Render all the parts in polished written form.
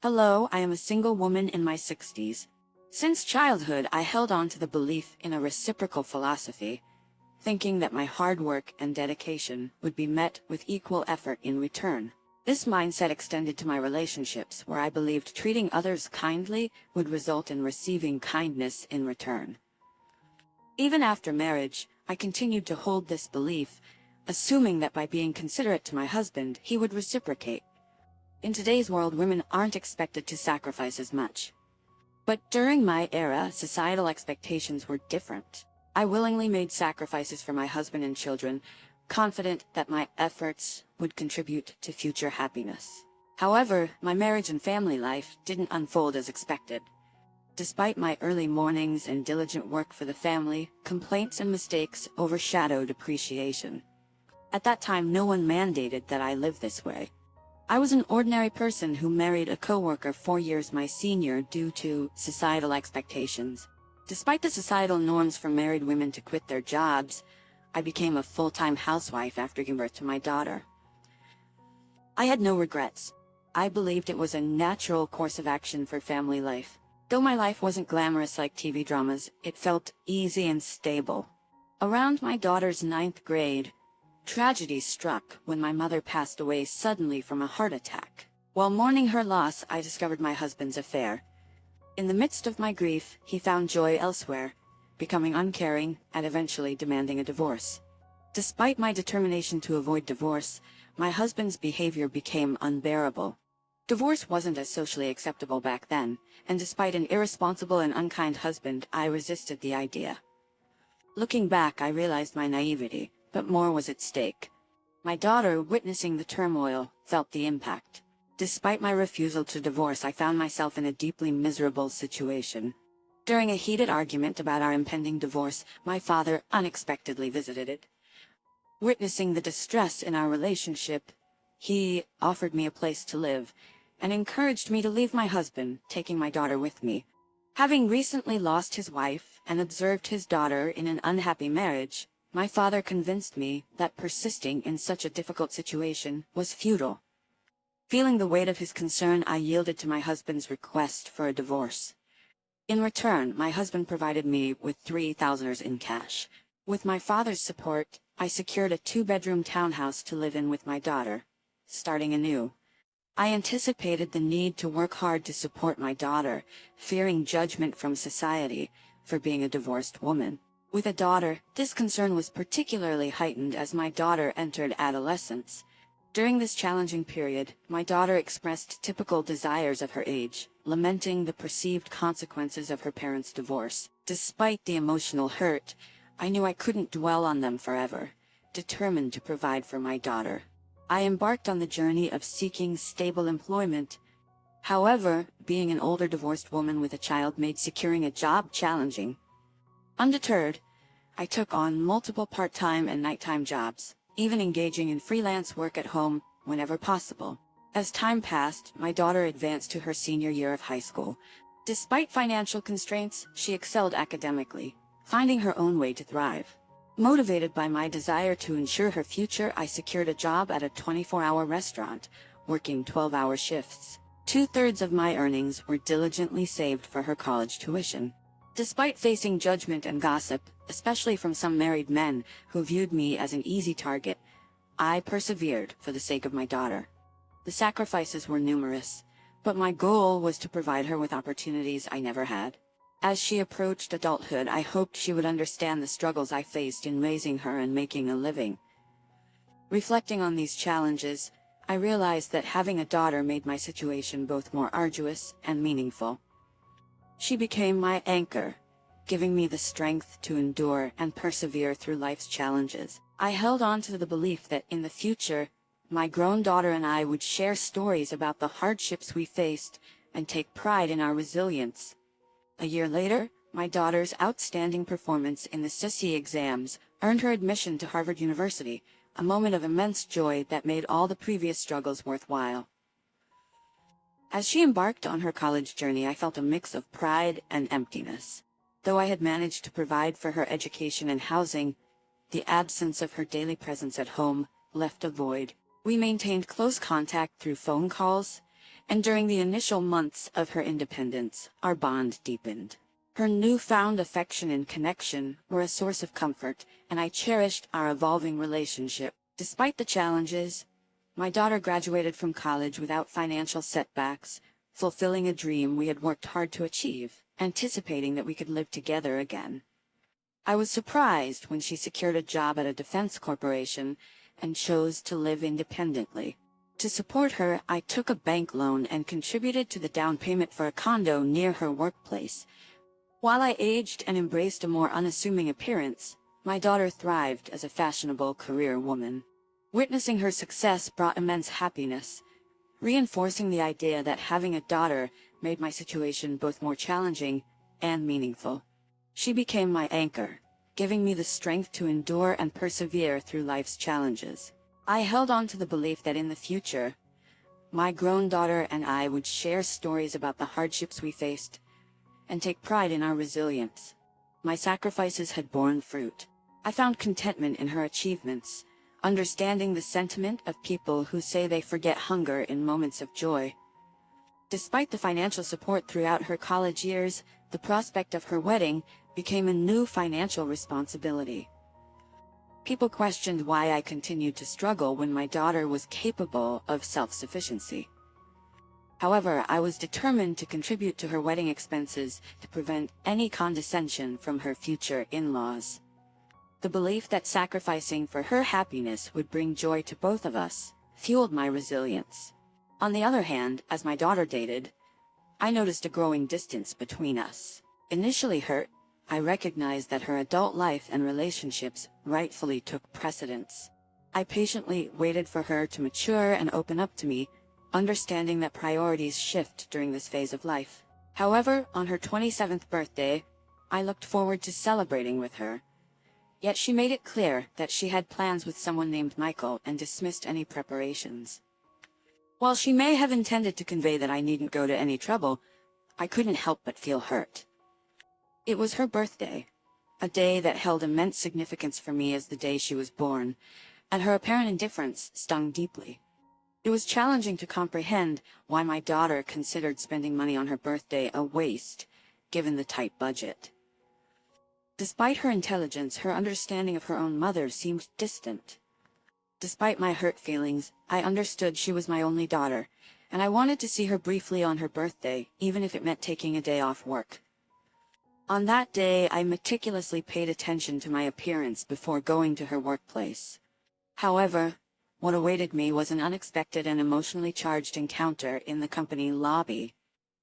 Hello, I am a single woman in my 60s. Since childhood, I held on to the belief in a reciprocal philosophy, thinking that my hard work and dedication would be met with equal effort in return. This mindset extended to my relationships, where I believed treating others kindly would result in receiving kindness in return. Even after marriage, I continued to hold this belief, assuming that by being considerate to my husband, he would reciprocate. In today's world, women aren't expected to sacrifice as much. But during my era, societal expectations were different. I willingly made sacrifices for my husband and children, confident that my efforts would contribute to future happiness. However, my marriage and family life didn't unfold as expected. Despite my early mornings and diligent work for the family, complaints and mistakes overshadowed appreciation. At that time, no one mandated that I live this way. I was an ordinary person who married a coworker 4 years my senior due to societal expectations. Despite the societal norms for married women to quit their jobs, I became a full-time housewife after giving birth to my daughter. I had no regrets. I believed it was a natural course of action for family life. Though my life wasn't glamorous like TV dramas, it felt easy and stable. Around my daughter's 9th grade, tragedy struck when my mother passed away suddenly from a heart attack. While mourning her loss, I discovered my husband's affair. In the midst of my grief, he found joy elsewhere, becoming uncaring and eventually demanding a divorce. Despite my determination to avoid divorce, my husband's behavior became unbearable. Divorce wasn't as socially acceptable back then, and despite an irresponsible and unkind husband, I resisted the idea. Looking back, I realized my naivety, but more was at stake. My daughter, witnessing the turmoil, felt the impact. Despite my refusal to divorce, I found myself in a deeply miserable situation. During a heated argument about our impending divorce, my father unexpectedly visited it. Witnessing the distress in our relationship, he offered me a place to live, and encouraged me to leave my husband, taking my daughter with me. Having recently lost his wife and observed his daughter in an unhappy marriage, my father convinced me that persisting in such a difficult situation was futile. Feeling the weight of his concern, I yielded to my husband's request for a divorce. In return, my husband provided me with $3,000 in cash. With my father's support, I secured a 2-bedroom townhouse to live in with my daughter, starting anew. I anticipated the need to work hard to support my daughter, fearing judgment from society for being a divorced woman. With a daughter, this concern was particularly heightened as my daughter entered adolescence. During this challenging period, my daughter expressed typical desires of her age, lamenting the perceived consequences of her parents' divorce. Despite the emotional hurt, I knew I couldn't dwell on them forever, determined to provide for my daughter. I embarked on the journey of seeking stable employment. However, being an older divorced woman with a child made securing a job challenging. Undeterred, I took on multiple part-time and nighttime jobs, even engaging in freelance work at home whenever possible. As time passed, my daughter advanced to her senior year of high school. Despite financial constraints, she excelled academically, finding her own way to thrive. Motivated by my desire to ensure her future, I secured a job at a 24-hour restaurant, working 12-hour shifts. 2/3 of my earnings were diligently saved for her college tuition. Despite facing judgment and gossip, especially from some married men who viewed me as an easy target, I persevered for the sake of my daughter. The sacrifices were numerous, but my goal was to provide her with opportunities I never had. As she approached adulthood, I hoped she would understand the struggles I faced in raising her and making a living. Reflecting on these challenges, I realized that having a daughter made my situation both more arduous and meaningful. She became my anchor, giving me the strength to endure and persevere through life's challenges. I held on to the belief that in the future, my grown daughter and I would share stories about the hardships we faced and take pride in our resilience. A year later, my daughter's outstanding performance in the SSE exams earned her admission to Harvard University, a moment of immense joy that made all the previous struggles worthwhile. As she embarked on her college journey, I felt a mix of pride and emptiness. Though I had managed to provide for her education and housing, the absence of her daily presence at home left a void. We maintained close contact through phone calls, And during the initial months of her independence, our bond deepened. Her newfound affection and connection were a source of comfort, and I cherished our evolving relationship. Despite the challenges, my daughter graduated from college without financial setbacks, fulfilling a dream we had worked hard to achieve, anticipating that we could live together again. I was surprised when she secured a job at a defense corporation and chose to live independently. To support her, I took a bank loan and contributed to the down payment for a condo near her workplace. While I aged and embraced a more unassuming appearance, my daughter thrived as a fashionable career woman. Witnessing her success brought immense happiness, reinforcing the idea that having a daughter made my situation both more challenging and meaningful. She became my anchor, giving me the strength to endure and persevere through life's challenges. I held on to the belief that in the future, my grown daughter and I would share stories about the hardships we faced and take pride in our resilience. My sacrifices had borne fruit. I found contentment in her achievements, understanding the sentiment of people who say they forget hunger in moments of joy. Despite the financial support throughout her college years, the prospect of her wedding became a new financial responsibility. People questioned why I continued to struggle when my daughter was capable of self-sufficiency. However, I was determined to contribute to her wedding expenses to prevent any condescension from her future in-laws. The belief that sacrificing for her happiness would bring joy to both of us fueled my resilience. On the other hand, as my daughter dated, I noticed a growing distance between us. Initially hurt, I recognized that her adult life and relationships rightfully took precedence. I patiently waited for her to mature and open up to me, understanding that priorities shift during this phase of life. However, on her 27th birthday, I looked forward to celebrating with her. Yet she made it clear that she had plans with someone named Michael and dismissed any preparations. While she may have intended to convey that I needn't go to any trouble, I couldn't help but feel hurt. It was her birthday, a day that held immense significance for me as the day she was born, and her apparent indifference stung deeply. It was challenging to comprehend why my daughter considered spending money on her birthday a waste, given the tight budget. Despite her intelligence, her understanding of her own mother seemed distant. Despite my hurt feelings, I understood she was my only daughter, and I wanted to see her briefly on her birthday, even if it meant taking a day off work. On that day, I meticulously paid attention to my appearance before going to her workplace. However, what awaited me was an unexpected and emotionally charged encounter in the company lobby.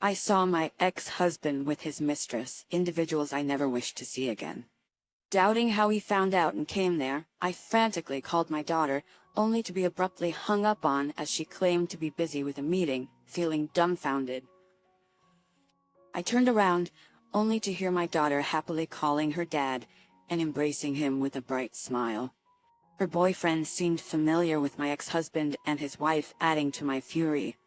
I saw my ex-husband with his mistress, individuals I never wished to see again. Doubting how he found out and came there, I frantically called my daughter, only to be abruptly hung up on as she claimed to be busy with a meeting, feeling dumbfounded. I turned around, only to hear my daughter happily calling her dad and embracing him with a bright smile. Her boyfriend seemed familiar with my ex-husband and his wife, adding to my fury.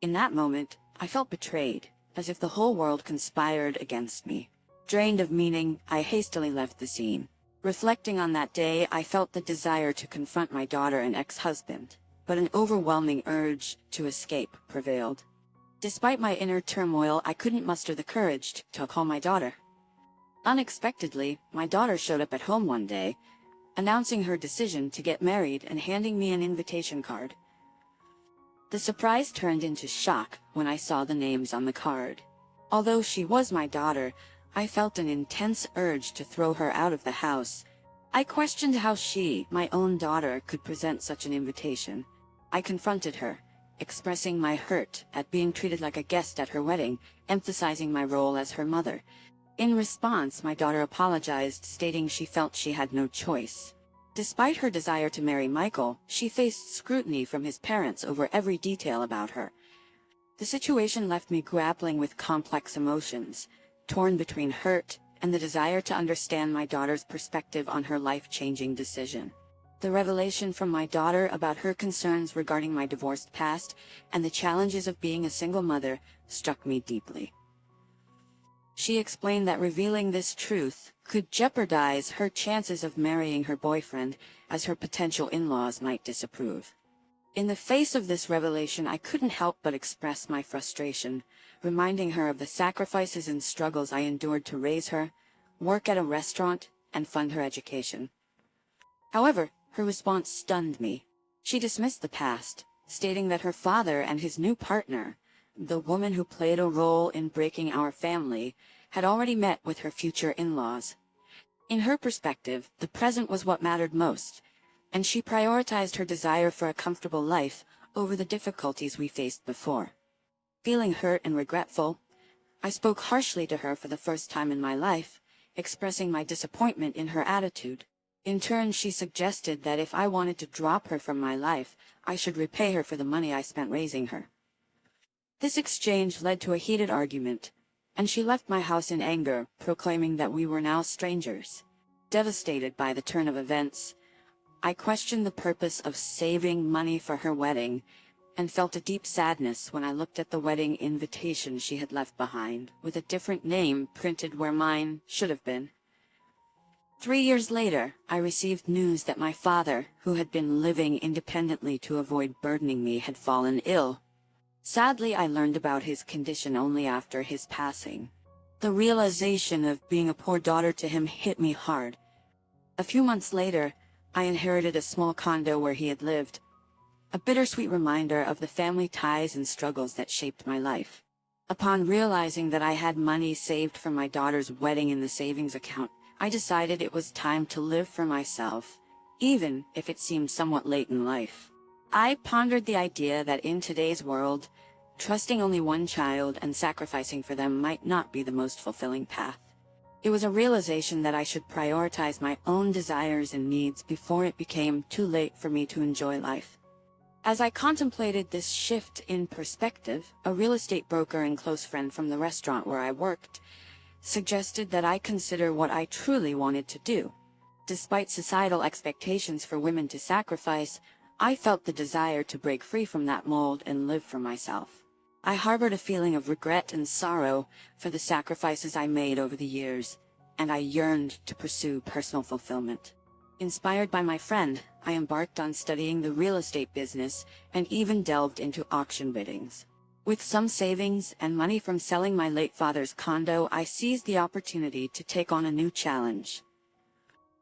In that moment, I felt betrayed, as if the whole world conspired against me. Drained of meaning, I hastily left the scene. Reflecting on that day, I felt the desire to confront my daughter and ex-husband, but an overwhelming urge to escape prevailed. Despite my inner turmoil, I couldn't muster the courage to call my daughter. Unexpectedly, my daughter showed up at home one day, announcing her decision to get married and handing me an invitation card. The surprise turned into shock when I saw the names on the card. Although she was my daughter, I felt an intense urge to throw her out of the house. I questioned how she, my own daughter, could present such an invitation. I confronted her, expressing my hurt at being treated like a guest at her wedding, emphasizing my role as her mother. In response, my daughter apologized, stating she felt she had no choice. Despite her desire to marry Michael, she faced scrutiny from his parents over every detail about her. The situation left me grappling with complex emotions, torn between hurt and the desire to understand my daughter's perspective on her life-changing decision. The revelation from my daughter about her concerns regarding my divorced past and the challenges of being a single mother struck me deeply. She explained that revealing this truth could jeopardize her chances of marrying her boyfriend, as her potential in-laws might disapprove. In the face of this revelation, I couldn't help but express my frustration, reminding her of the sacrifices and struggles I endured to raise her, work at a restaurant, and fund her education. However, her response stunned me. She dismissed the past, stating that her father and his new partner, the woman who played a role in breaking our family, had already met with her future in-laws. In her perspective, the present was what mattered most, and she prioritized her desire for a comfortable life over the difficulties we faced before. Feeling hurt and regretful, I spoke harshly to her for the first time in my life, expressing my disappointment in her attitude. In turn, she suggested that if I wanted to drop her from my life, I should repay her for the money I spent raising her. This exchange led to a heated argument, and she left my house in anger, proclaiming that we were now strangers. Devastated by the turn of events, I questioned the purpose of saving money for her wedding, and felt a deep sadness when I looked at the wedding invitation she had left behind, with a different name printed where mine should have been. 3 years later, I received news that my father, who had been living independently to avoid burdening me, had fallen ill. Sadly, I learned about his condition only after his passing. The realization of being a poor daughter to him hit me hard. A few months later, I inherited a small condo where he had lived, a bittersweet reminder of the family ties and struggles that shaped my life. Upon realizing that I had money saved for my daughter's wedding in the savings account, I decided it was time to live for myself, even if it seemed somewhat late in life. I pondered the idea that in today's world, trusting only one child and sacrificing for them might not be the most fulfilling path. It was a realization that I should prioritize my own desires and needs before it became too late for me to enjoy life. As I contemplated this shift in perspective, a real estate broker and close friend from the restaurant where I worked suggested that I consider what I truly wanted to do. Despite societal expectations for women to sacrifice, I felt the desire to break free from that mold and live for myself. I harbored a feeling of regret and sorrow for the sacrifices I made over the years, and I yearned to pursue personal fulfillment. Inspired by my friend, I embarked on studying the real estate business and even delved into auction biddings. With some savings and money from selling my late father's condo, I seized the opportunity to take on a new challenge.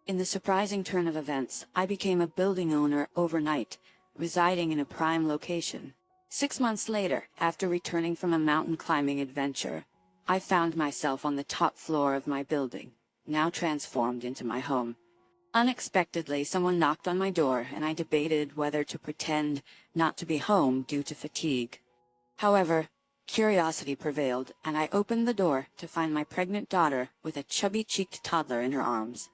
In the surprising turn of events, I became a building owner overnight, residing in a prime location. 6 months later, after returning from a mountain climbing adventure, I found myself on the top floor of my building, now transformed into my home. Unexpectedly, someone knocked on my door, and I debated whether to pretend not to be home due to fatigue. However, curiosity prevailed, and I opened the door to find my pregnant daughter with a chubby-cheeked toddler in her arms.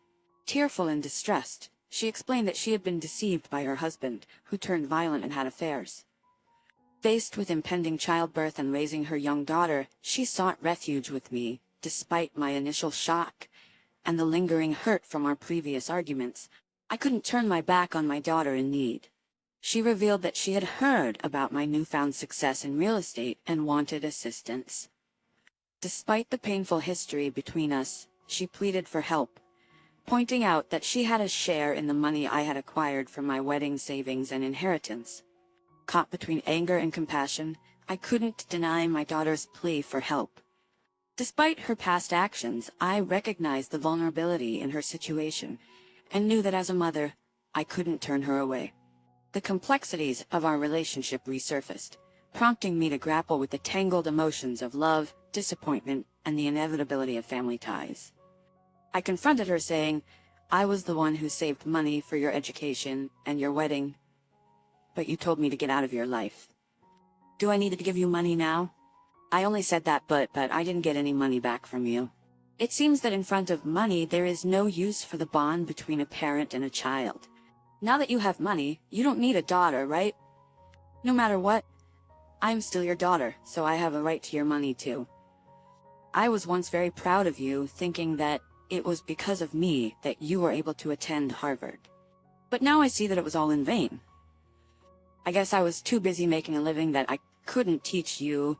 Tearful and distressed, she explained that she had been deceived by her husband, who turned violent and had affairs. Faced with impending childbirth and raising her young daughter, she sought refuge with me, despite my initial shock and the lingering hurt from our previous arguments. I couldn't turn my back on my daughter in need. She revealed that she had heard about my newfound success in real estate and wanted assistance. Despite the painful history between us, she pleaded for help, pointing out that she had a share in the money I had acquired from my wedding savings and inheritance. Caught between anger and compassion, I couldn't deny my daughter's plea for help. Despite her past actions, I recognized the vulnerability in her situation and knew that as a mother, I couldn't turn her away. The complexities of our relationship resurfaced, prompting me to grapple with the tangled emotions of love, disappointment, and the inevitability of family ties. I confronted her, saying, "I was the one who saved money for your education and your wedding, but you told me to get out of your life. Do I need to give you money now? I only said that, but I didn't get any money back from you. It seems that in front of money, there is no use for the bond between a parent and a child. Now that you have money, you don't need a daughter, right? No matter what, I'm still your daughter, so I have a right to your money too. I was once very proud of you, thinking that it was because of me that you were able to attend Harvard. But now I see that it was all in vain. I guess I was too busy making a living that I couldn't teach you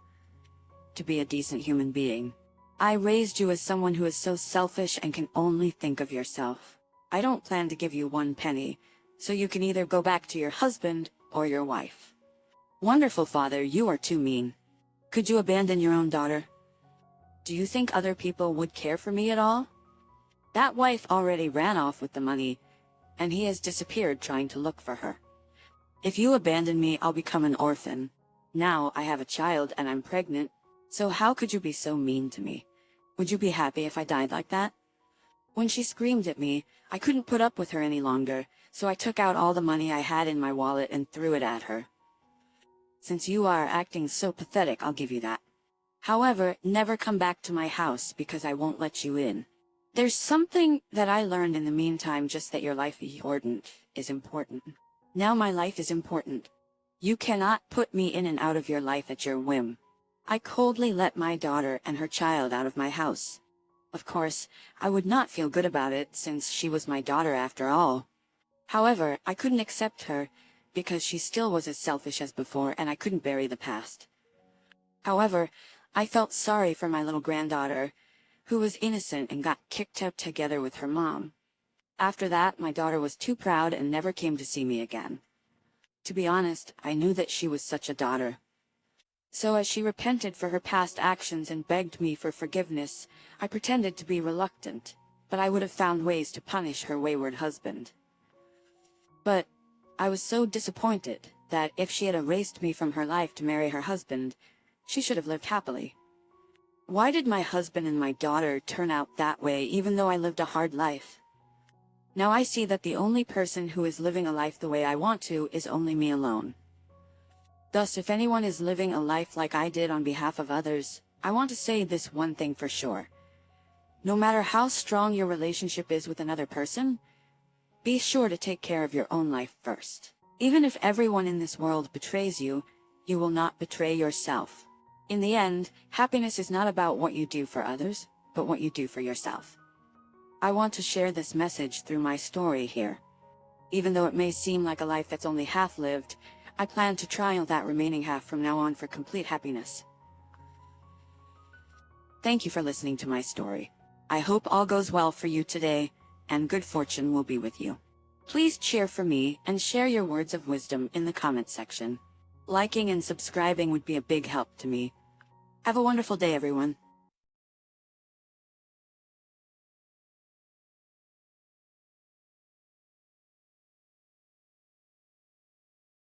to be a decent human being. I raised you as someone who is so selfish and can only think of yourself. I don't plan to give you one penny, so you can either go back to your husband or your wife. Wonderful father, you are too mean. Could you abandon your own daughter? Do you think other people would care for me at all? That wife already ran off with the money, and he has disappeared trying to look for her. If you abandon me, I'll become an orphan. Now I have a child and I'm pregnant, so how could you be so mean to me? Would you be happy if I died like that? When she screamed at me, I couldn't put up with her any longer, so I took out all the money I had in my wallet and threw it at her. Since you are acting so pathetic, I'll give you that. However, never come back to my house because I won't let you in. There's something that I learned in the meantime, just that your life is important. Now my life is important. You cannot put me in and out of your life at your whim. I coldly let my daughter and her child out of my house. Of course, I would not feel good about it since she was my daughter after all. However, I couldn't accept her because she still was as selfish as before, and I couldn't bury the past. However, I felt sorry for my little granddaughter, who was innocent and got kicked out together with her mom. After that, my daughter was too proud and never came to see me again. To be honest, I knew that she was such a daughter. So as she repented for her past actions and begged me for forgiveness, I pretended to be reluctant, but I would have found ways to punish her wayward husband. But I was so disappointed that if she had erased me from her life to marry her husband, she should have lived happily. Why did my husband and my daughter turn out that way, even though I lived a hard life? Now I see that the only person who is living a life the way I want to is only me alone. Thus, if anyone is living a life like I did on behalf of others, I want to say this one thing for sure. No matter how strong your relationship is with another person, be sure to take care of your own life first. Even if everyone in this world betrays you, you will not betray yourself. In the end, happiness is not about what you do for others, but what you do for yourself. I want to share this message through my story here. Even though it may seem like a life that's only half lived, I plan to trial that remaining half from now on for complete happiness. Thank you for listening to my story. I hope all goes well for you today, and good fortune will be with you. Please cheer for me and share your words of wisdom in the comment section. Liking and subscribing would be a big help to me. Have a wonderful day, everyone.